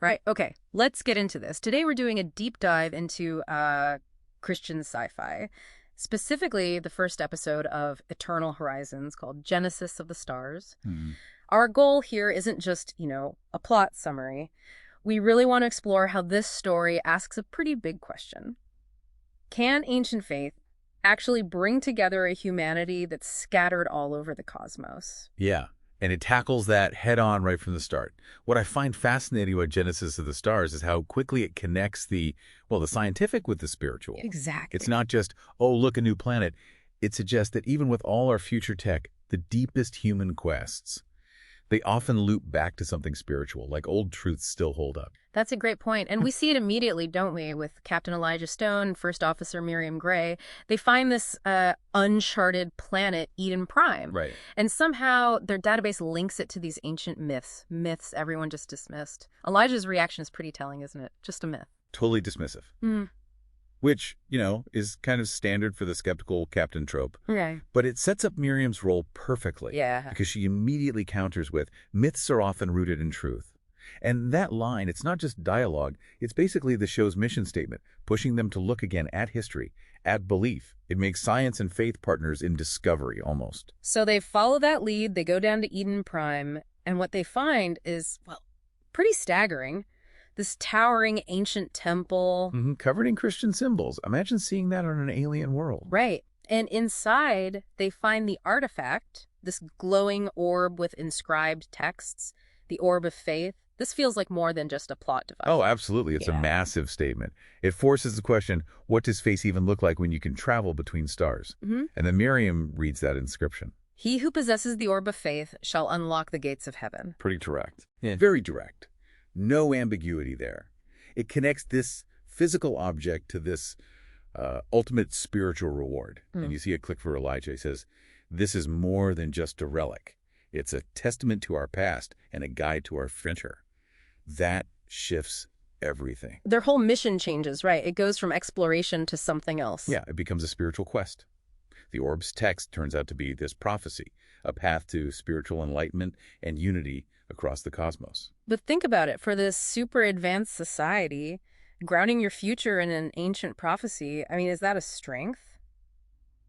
Right. Okay, let's get into this. Today we're doing a deep dive into Christian sci-fi, specifically the first episode of Eternal Horizons called Genesis of the Stars. Hmm. Our goal here isn't just, a plot summary. We really want to explore how this story asks a pretty big question. Can ancient faith actually bring together a humanity that's scattered all over the cosmos? Yeah, and it tackles that head-on right from the start. What I find fascinating about Genesis of the Stars is how quickly it connects the scientific with the spiritual. Exactly. It's not just, oh, look, a new planet. It suggests that even with all our future tech, the deepest human quests, they often loop back to something spiritual, like old truths still hold up. That's a great point. And we see it immediately, don't we, with Captain Elijah Stone, First Officer Miriam Gray. They find this uncharted planet, Eden Prime. Right. And somehow their database links it to these ancient myths. Myths everyone just dismissed. Elijah's reaction is pretty telling, isn't it? Just a myth. Totally dismissive. Mm. Which, is kind of standard for the skeptical captain trope. Right. But it sets up Miriam's role perfectly. Yeah. Because she immediately counters with, myths are often rooted in truth. And that line, it's not just dialogue, it's basically the show's mission statement, pushing them to look again at history, at belief. It makes science and faith partners in discovery, almost. So they follow that lead, they go down to Eden Prime, and what they find is, pretty staggering. This towering ancient temple. Covered in Christian symbols. Imagine seeing that on an alien world. Right. And inside, they find the artifact, this glowing orb with inscribed texts, the orb of faith. This feels like more than just a plot device. Oh, absolutely. It's a massive statement. It forces the question, what does faith even look like when you can travel between stars? And then Miriam reads that inscription. He who possesses the orb of faith shall unlock the gates of heaven. Pretty direct. Yeah. Very direct. No ambiguity there. It connects this physical object to this ultimate spiritual reward. And you see a click for Elijah. He says, this is more than just a relic. It's a testament to our past and a guide to our future. That shifts everything. Their whole mission changes, right? It goes from exploration to something else. Yeah, it becomes a spiritual quest. The orb's text turns out to be this prophecy, a path to spiritual enlightenment and unity across the cosmos. But think about it. For this super advanced society, grounding your future in an ancient prophecy, is that a strength?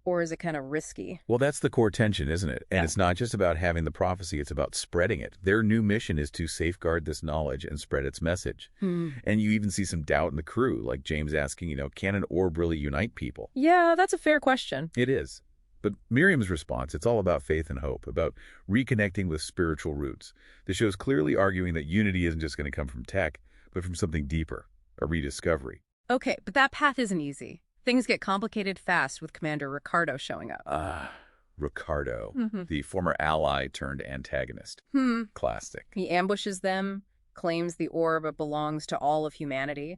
Or is it kind of risky? Well, that's the core tension, isn't it? And it's not just about having the prophecy, it's about spreading it. Their new mission is to safeguard this knowledge and spread its message. And you even see some doubt in the crew, like James asking, can an orb really unite people? Yeah, that's a fair question. It is. But Miriam's response, it's all about faith and hope, about reconnecting with spiritual roots. The show's clearly arguing that unity isn't just going to come from tech, but from something deeper, a rediscovery. Okay, but that path isn't easy. Things get complicated fast with Commander Ricardo showing up. Ricardo, the former ally turned antagonist. Classic. He ambushes them, claims the orb belongs to all of humanity.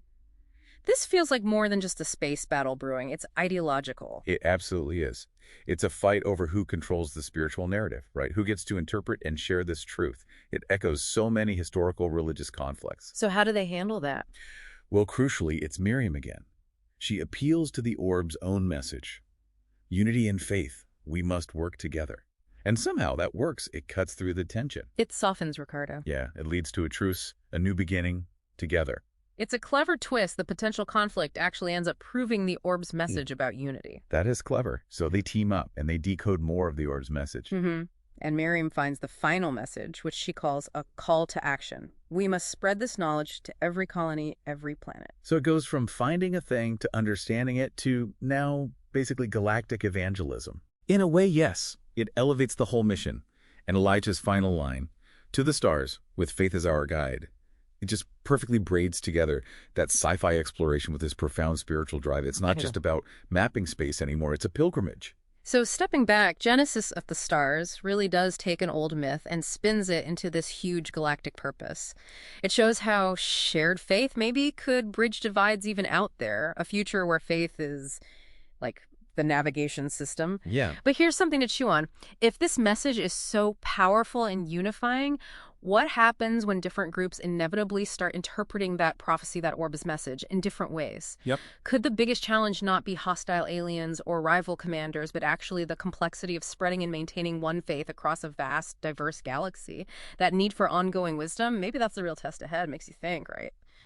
This feels like more than just a space battle brewing. It's ideological. It absolutely is. It's a fight over who controls the spiritual narrative, right? Who gets to interpret and share this truth. It echoes so many historical religious conflicts. So how do they handle that? Well, crucially, it's Miriam again. She appeals to the orb's own message. Unity and faith, we must work together. And somehow that works. It cuts through the tension. It softens Ricardo. Yeah, it leads to a truce, a new beginning, together. It's a clever twist. The potential conflict actually ends up proving the orb's message about unity. That is clever. So they team up and they decode more of the orb's message. And Miriam finds the final message, which she calls a call to action. We must spread this knowledge to every colony, every planet. So it goes from finding a thing to understanding it to now basically galactic evangelism. In a way, yes, it elevates the whole mission. And Elijah's final line, to the stars, with faith as our guide. It just perfectly braids together that sci-fi exploration with this profound spiritual drive. It's not just about mapping space anymore. It's a pilgrimage. So stepping back, Genesis of the Stars really does take an old myth and spins it into this huge galactic purpose. It shows how shared faith maybe could bridge divides even out there, a future where faith is like the navigation system. Yeah. But here's something to chew on. If this message is so powerful and unifying, What happens when different groups inevitably start interpreting that prophecy, that Orbis message, in different ways? Yep. Could the biggest challenge not be hostile aliens or rival commanders, but actually the complexity of spreading and maintaining one faith across a vast, diverse galaxy? That need for ongoing wisdom, maybe that's the real test ahead, makes you think, right?